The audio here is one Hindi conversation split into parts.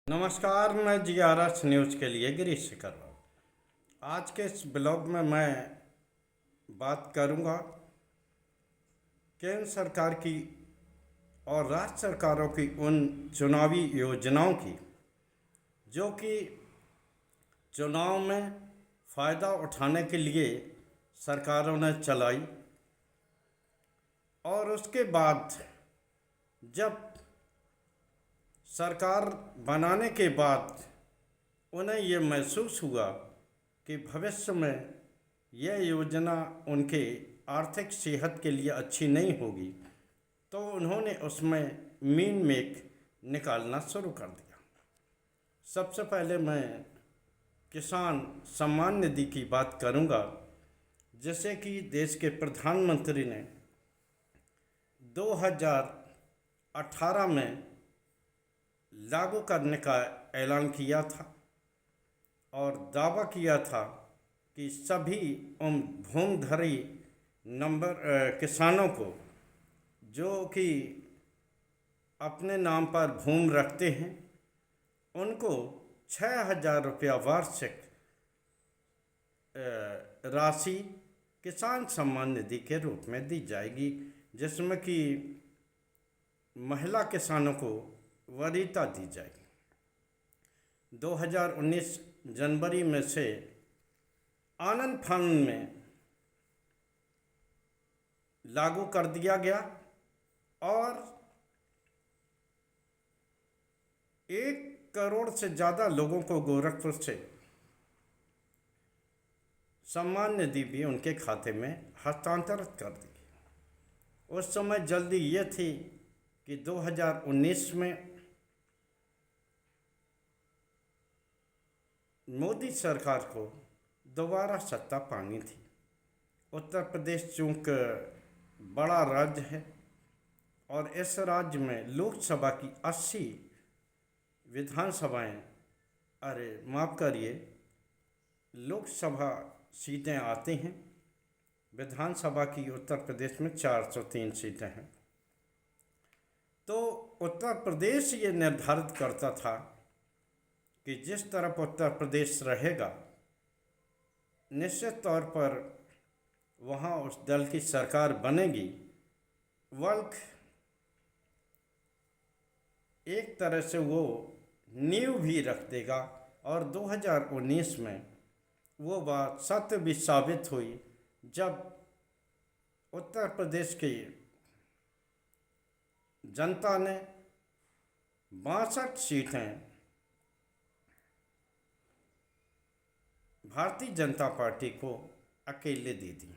नमस्कार, मैं GRS न्यूज़ के लिए गिरीश कर रहा हूँ। आज के इस ब्लॉग में मैं बात करूँगा केंद्र सरकार की और राज्य सरकारों की उन चुनावी योजनाओं की जो कि चुनाव में फ़ायदा उठाने के लिए सरकारों ने चलाई, और उसके बाद जब सरकार बनाने के बाद उन्हें ये महसूस हुआ कि भविष्य में यह योजना उनके आर्थिक सेहत के लिए अच्छी नहीं होगी, तो उन्होंने उसमें मीन मेख निकालना शुरू कर दिया। सबसे पहले मैं किसान सम्मान निधि की बात करूंगा, जैसे कि देश के प्रधानमंत्री ने 2018 में लागू करने का ऐलान किया था और दावा किया था कि सभी उन भूमिधारी किसानों को जो कि अपने नाम पर भूमि रखते हैं उनको 6,000 रुपया वार्षिक राशि किसान सम्मान निधि के रूप में दी जाएगी, जिसमें कि महिला किसानों को वरीयता दी जाएगी। 2019 जनवरी में से आनंद फंड में लागू कर दिया गया और 1 करोड़ से ज़्यादा लोगों को गोरखपुर से सम्मान निधि भी उनके खाते में हस्तांतरित कर दी। उस समय जल्दी ये थी कि 2019 में मोदी सरकार को दोबारा सत्ता पानी थी। उत्तर प्रदेश चूँकि बड़ा राज्य है और इस राज्य में लोकसभा की 80 विधानसभाएं, अरे माफ़ करिए, लोकसभा सीटें आती हैं। विधानसभा की उत्तर प्रदेश में 403 सीटें हैं। तो उत्तर प्रदेश ये निर्धारित करता था कि जिस तरफ उत्तर प्रदेश रहेगा निश्चित तौर पर वहाँ उस दल की सरकार बनेगी। बल्कि एक तरह से वो नींव भी रख देगा और 2019 में वो बात सत्य भी साबित हुई जब उत्तर प्रदेश की जनता ने 62 सीटें भारतीय जनता पार्टी को अकेले दे दी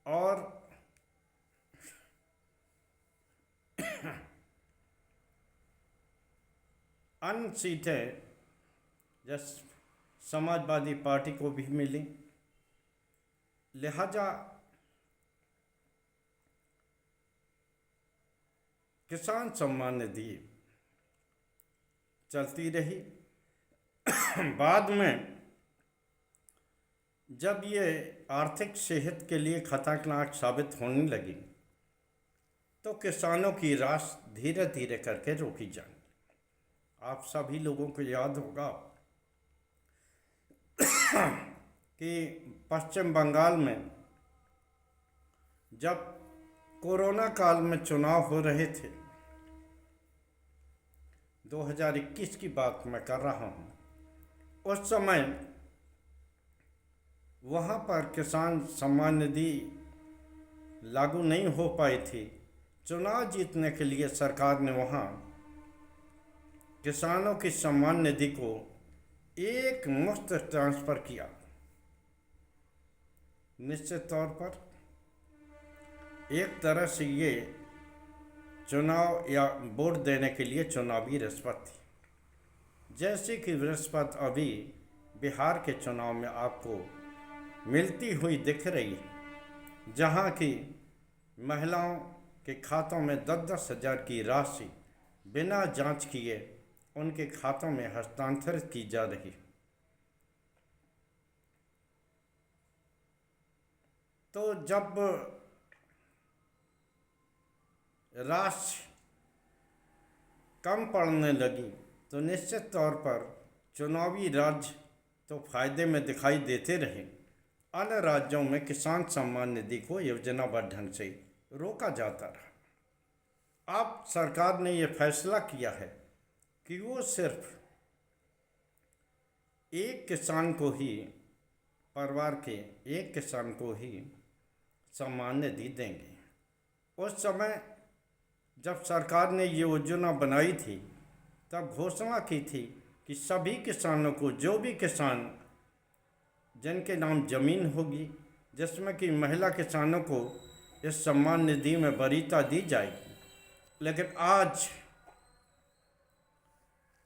और अन्य सीटें जैसे समाजवादी पार्टी को भी मिली। लिहाजा किसान सम्मान निधि चलती रही। बाद में जब ये आर्थिक सेहत के लिए खतरनाक साबित होने लगी तो किसानों की राशि धीरे धीरे करके रोकी जाए। आप सभी लोगों को याद होगा कि पश्चिम बंगाल में जब कोरोना काल में चुनाव हो रहे थे, 2021 की बात मैं कर रहा हूँ, उस समय वहाँ पर किसान सम्मान निधि लागू नहीं हो पाई थी। चुनाव जीतने के लिए सरकार ने वहाँ किसानों की सम्मान निधि को एक मुश्त ट्रांसफ़र किया। निश्चित तौर पर एक तरह से ये चुनाव या वोट देने के लिए चुनावी रिश्वत थी, जैसे कि रिश्वत अभी बिहार के चुनाव में आपको मिलती हुई दिख रही है, जहाँ की महिलाओं के खातों में 10-10 हज़ार की राशि बिना जांच किए उनके खातों में हस्तांतरित की जा रही है। तो जब राशि कम पड़ने लगी तो निश्चित तौर पर चुनावी राज्य तो फायदे में दिखाई देते रहे। अन्य राज्यों में किसान सम्मान निधि को योजनाबद्ध ढंग से रोका जाता रहा। अब सरकार ने यह फैसला किया है कि वो सिर्फ एक किसान को ही, परिवार के एक किसान को ही सम्मान निधि देंगे। उस समय जब सरकार ने ये योजना बनाई थी तब घोषणा की थी कि सभी किसानों को, जो भी किसान जिनके नाम ज़मीन होगी, जिसमें कि महिला किसानों को इस सम्मान निधि में वरीयता दी जाएगी। लेकिन आज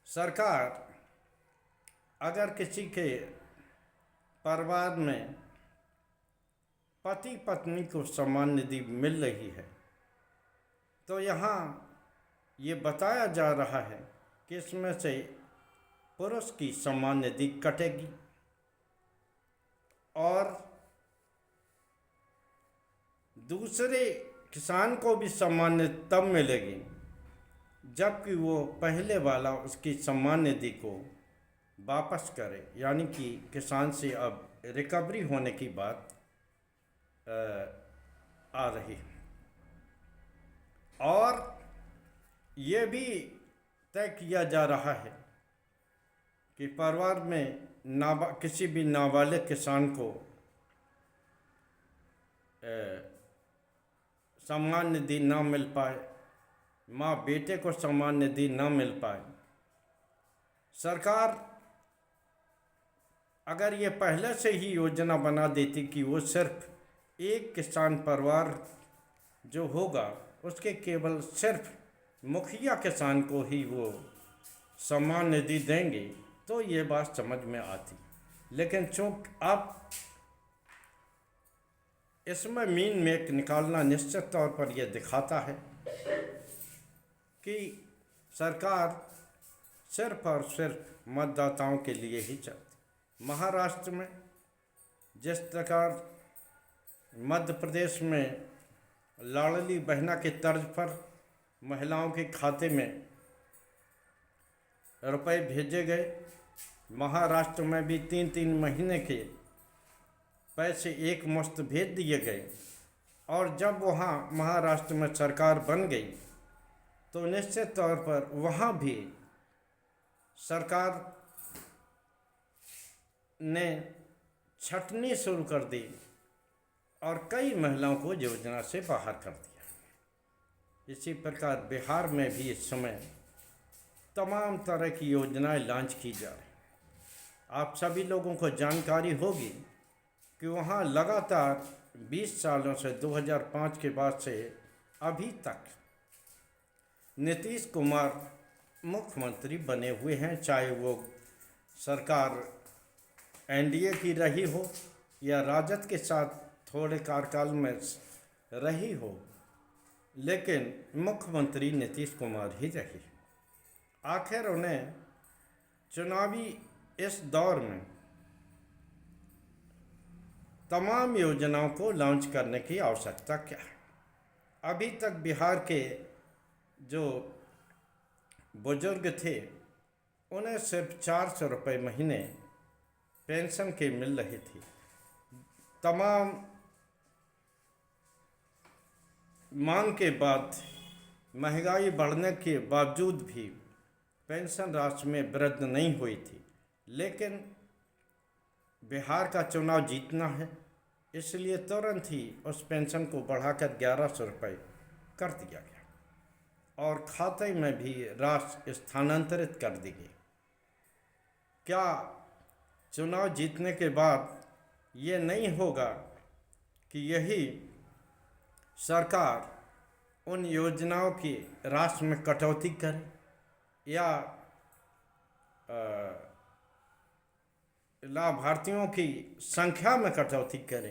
सरकार अगर किसी के परिवार में पति पत्नी को सम्मान निधि मिल रही है तो यहाँ ये बताया जा रहा है कि इसमें से पुरुष की सम्मान निधि कटेगी और दूसरे किसान को भी सम्मान निधि तब मिलेगी जबकि वो पहले वाला उसकी सम्मान निधि को वापस करे, यानी कि किसान से अब रिकवरी होने की बात आ रही है। और ये भी तय किया जा रहा है कि परिवार में किसी भी नाबालिग किसान को सम्मान निधि ना मिल पाए, माँ बेटे को सम्मान निधि ना मिल पाए। सरकार अगर ये पहले से ही योजना बना देती कि वो सिर्फ एक किसान परिवार जो होगा उसके केवल सिर्फ मुखिया किसान को ही वो सम्मान निधि देंगे तो ये बात समझ में आती। लेकिन चूँकि अब इसमें मीन मेक निकालना निश्चित तौर पर यह दिखाता है कि सरकार सिर्फ और सिर्फ मतदाताओं के लिए ही चलती। महाराष्ट्र में जिस प्रकार, मध्य प्रदेश में लाडली बहना के तर्ज पर महिलाओं के खाते में रुपए भेजे गए, महाराष्ट्र में भी 3-3 महीने के पैसे एक मुश्त भेज दिए गए। और जब वहाँ महाराष्ट्र में सरकार बन गई तो निश्चित तौर पर वहाँ भी सरकार ने छटनी शुरू कर दी और कई महिलाओं को योजना से बाहर कर दिया। इसी प्रकार बिहार में भी इस समय तमाम तरह की योजनाएं लॉन्च की जा रही। आप सभी लोगों को जानकारी होगी कि वहाँ लगातार 20 सालों से 2005 के बाद से अभी तक नीतीश कुमार मुख्यमंत्री बने हुए हैं, चाहे वो सरकार एनडीए की रही हो या राजद के साथ थोड़े कार्यकाल में रही हो, लेकिन मुख्यमंत्री नीतीश कुमार ही रहे। आखिर उन्हें चुनावी इस दौर में तमाम योजनाओं को लॉन्च करने की आवश्यकता क्या है? अभी तक बिहार के जो बुजुर्ग थे उन्हें सिर्फ 400 रुपये महीने पेंशन के मिल रही थी। तमाम मांग के बाद, महंगाई बढ़ने के बावजूद भी पेंशन राशि में वृद्धि नहीं हुई थी। लेकिन बिहार का चुनाव जीतना है, इसलिए तुरंत ही उस पेंशन को बढ़ाकर 1100 रुपये कर दिया गया और खाते में भी राशि स्थानांतरित कर दी गई। क्या चुनाव जीतने के बाद ये नहीं होगा कि यही सरकार उन योजनाओं की राशि में कटौती करे या लाभार्थियों की संख्या में कटौती करे?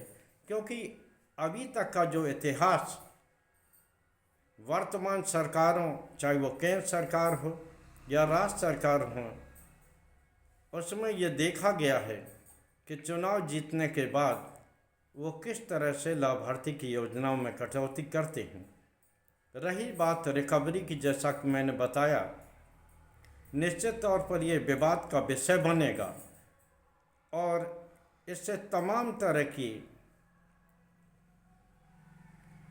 क्योंकि अभी तक का जो इतिहास वर्तमान सरकारों, चाहे वो केंद्र सरकार हो या राज्य सरकार हो, उसमें ये देखा गया है कि चुनाव जीतने के बाद वो किस तरह से लाभार्थी की योजनाओं में कटौती करते हैं। रही बात रिकवरी की, जैसा कि मैंने बताया निश्चित तौर पर ये विवाद का विषय बनेगा और इससे तमाम तरह की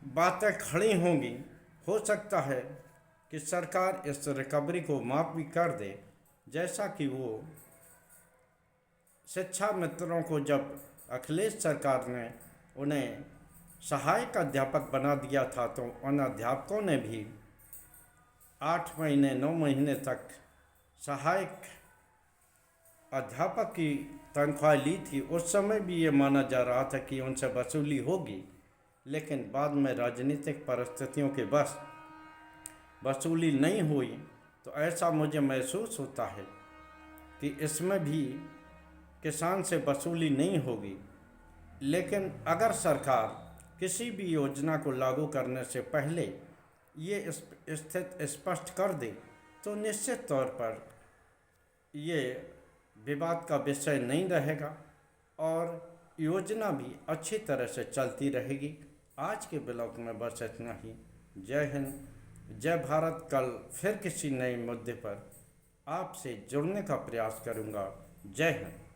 बातें खड़ी होंगी। हो सकता है कि सरकार इस रिकवरी को माफ़ भी कर दे, जैसा कि वो शिक्षा मित्रों को जब अखिलेश सरकार ने उन्हें सहायक अध्यापक बना दिया था तो उन अध्यापकों ने भी 8 महीने 9 महीने तक सहायक अध्यापक की तनख्वाह ली थी। उस समय भी ये माना जा रहा था कि उनसे वसूली होगी, लेकिन बाद में राजनीतिक परिस्थितियों के बस वसूली नहीं हुई। तो ऐसा मुझे महसूस होता है कि इसमें भी किसान से वसूली नहीं होगी। लेकिन अगर सरकार किसी भी योजना को लागू करने से पहले ये स्थिति स्पष्ट कर दे तो निश्चित तौर पर ये विवाद का विषय नहीं रहेगा और योजना भी अच्छी तरह से चलती रहेगी। आज के ब्लॉग में बस इतना ही। जय हिंद, जय भारत। कल फिर किसी नए मुद्दे पर आपसे जुड़ने का प्रयास करूँगा। जय हिंद।